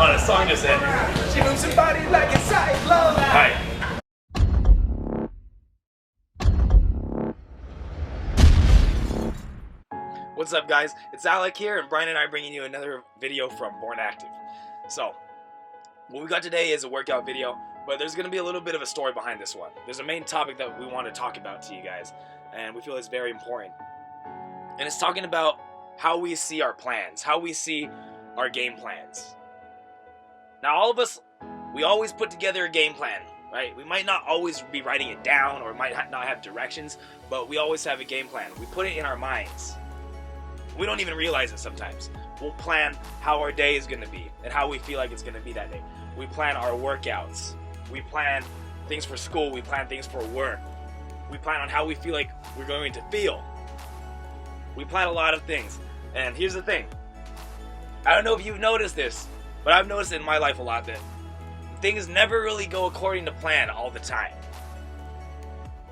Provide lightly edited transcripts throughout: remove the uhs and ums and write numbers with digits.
Oh, the song just ended. She moves her body like it's cyclone. Alright. What's up, guys? It's Alec here, and Brian and I bringing you another video from Born Active. So, what we got today is a workout video, but there's going to be a little bit of a story behind this one. There's a main topic that we want to talk about to you guys, and we feel it's very important. And it's talking about how we see our plans, how we see our game plans. Now, all of us, we always put together a game plan, right? We might not always be writing it down or might not have directions, but we always have a game plan. We put it in our minds. We don't even realize it sometimes. We'll plan how our day is going to be and how we feel like it's going to be that day. We plan our workouts. We plan things for school. We plan things for work. We plan on how we feel like we're going to feel. We plan a lot of things. And here's the thing. I don't know if you've noticed this, but I've noticed it in my life a lot that things never really go according to plan all the time.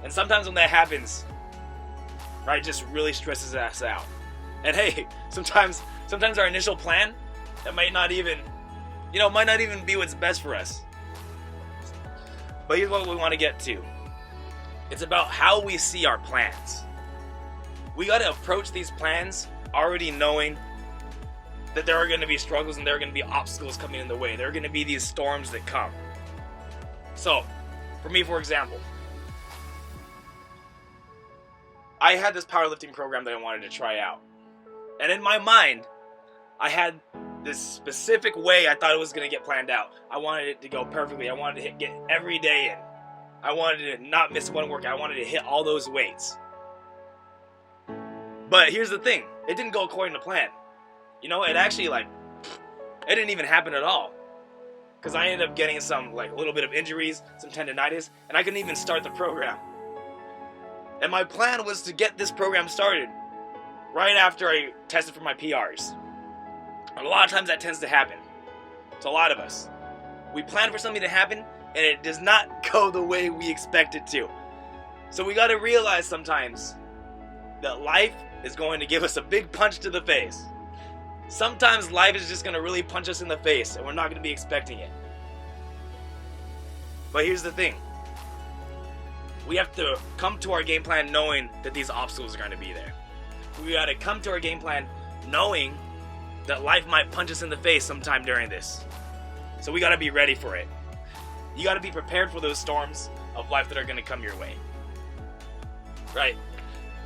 And sometimes when that happens, right, just really stresses us out. And hey, sometimes our initial plan, that might not even be what's best for us. But here's what we want to get to. It's about how we see our plans. We got to approach these plans already knowing that there are going to be struggles and there are going to be obstacles coming in the way. There are going to be these storms that come. So, for me, for example, I had this powerlifting program that I wanted to try out. And in my mind, I had this specific way I thought it was going to get planned out. I wanted it to go perfectly. I wanted to get every day in. I wanted to not miss one workout. I wanted to hit all those weights. But here's the thing. It didn't go according to plan. You know, it actually, it didn't even happen at all. Because I ended up getting some, a little bit of injuries, some tendonitis, and I couldn't even start the program. And my plan was to get this program started right after I tested for my PRs. And a lot of times that tends to happen. To a lot of us. We plan for something to happen, and it does not go the way we expect it to. So we got to realize sometimes that life is going to give us a big punch to the face. Sometimes life is just going to really punch us in the face, and we're not going to be expecting it. But here's the thing. We have to come to our game plan knowing that these obstacles are going to be there. We got to come to our game plan knowing that life might punch us in the face sometime during this. So we got to be ready for it. You got to be prepared for those storms of life that are going to come your way. Right?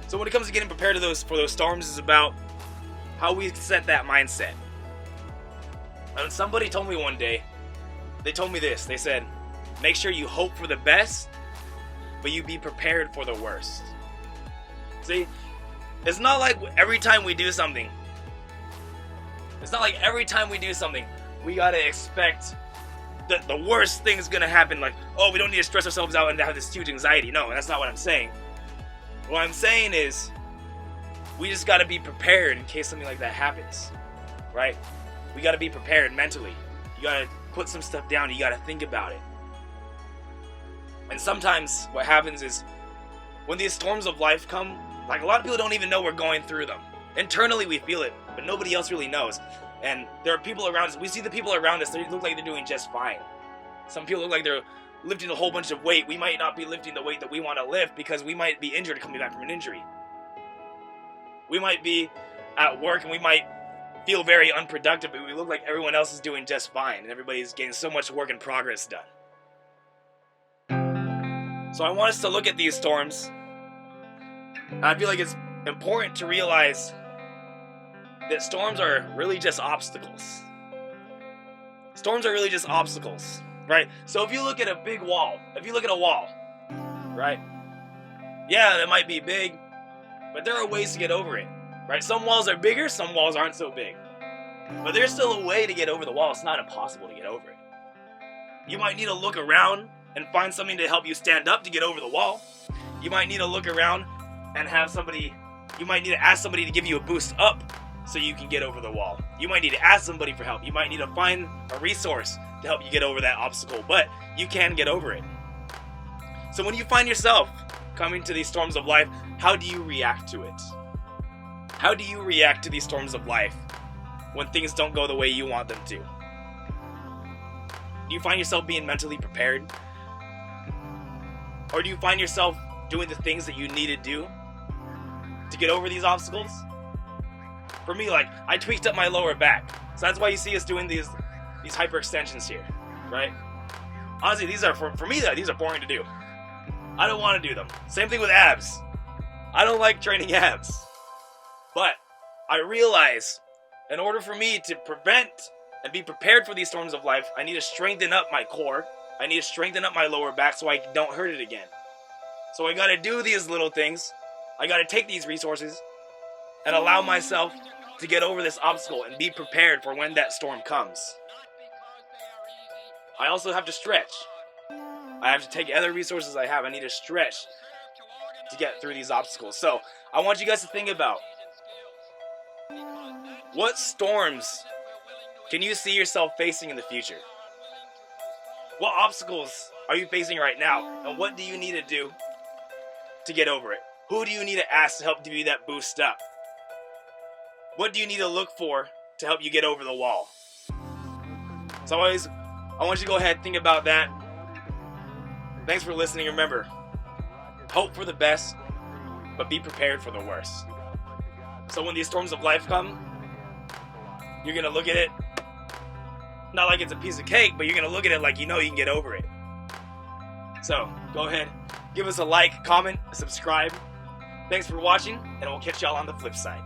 So when it comes to getting prepared for those storms, it's about how we set that mindset. And somebody told me one day, they told me this. They said, make sure you hope for the best, but you be prepared for the worst. See, it's not like every time we do something, we gotta expect that the worst thing is gonna happen. Like, oh, we don't need to stress ourselves out and have this huge anxiety. No, that's not what I'm saying. What I'm saying is, we just gotta be prepared in case something like that happens, right? We gotta be prepared mentally. You gotta put some stuff down. You gotta think about it. And sometimes what happens is, when these storms of life come, a lot of people don't even know we're going through them. Internally we feel it, but nobody else really knows. And there are people around us. We see the people around us. They look like they're doing just fine. Some people look like they're lifting a whole bunch of weight. We might not be lifting the weight that we want to lift because we might be injured coming back from an injury. We might be at work and we might feel very unproductive, but we look like everyone else is doing just fine and everybody's getting so much work in progress done. So I want us to look at these storms, and I feel like it's important to realize that storms are really just obstacles. Storms are really just obstacles, right? So if you look at a big wall, right? Yeah, that might be big, but there are ways to get over it, right? Some walls are bigger, some walls aren't so big. But there's still a way to get over the wall. It's not impossible to get over it. You might need to look around and find something to help you stand up to get over the wall. You might need to look around and you might need to ask somebody to give you a boost up so you can get over the wall. You might need to ask somebody for help. You might need to find a resource to help you get over that obstacle, but you can get over it. So when you find yourself coming to these storms of life, how do you react to it? How do you react to these storms of life when things don't go the way you want them to? Do you find yourself being mentally prepared? Or do you find yourself doing the things that you need to do to get over these obstacles? For me, like, I tweaked up my lower back. So that's why you see us doing these hyperextensions here, right? Honestly, these are, for me, these are boring to do. I don't want to do them. Same thing with abs. I don't like training abs. But I realize in order for me to prevent and be prepared for these storms of life, I need to strengthen up my core. I need to strengthen up my lower back so I don't hurt it again. So I gotta do these little things. I gotta take these resources and allow myself to get over this obstacle and be prepared for when that storm comes. I also have to stretch. I have to take other resources I have. I need to stretch to get through these obstacles. So I want you guys to think about, what storms can you see yourself facing in the future? What obstacles are you facing right now? And what do you need to do to get over it? Who do you need to ask to help give you that boost up? What do you need to look for to help you get over the wall? So I want you to go ahead and think about that. Thanks for listening. Remember, hope for the best, but be prepared for the worst. So when these storms of life come, you're going to look at it, not like it's a piece of cake, but you're going to look at it like you know you can get over it. So go ahead, give us a like, comment, subscribe. Thanks for watching, and we'll catch y'all on the flip side.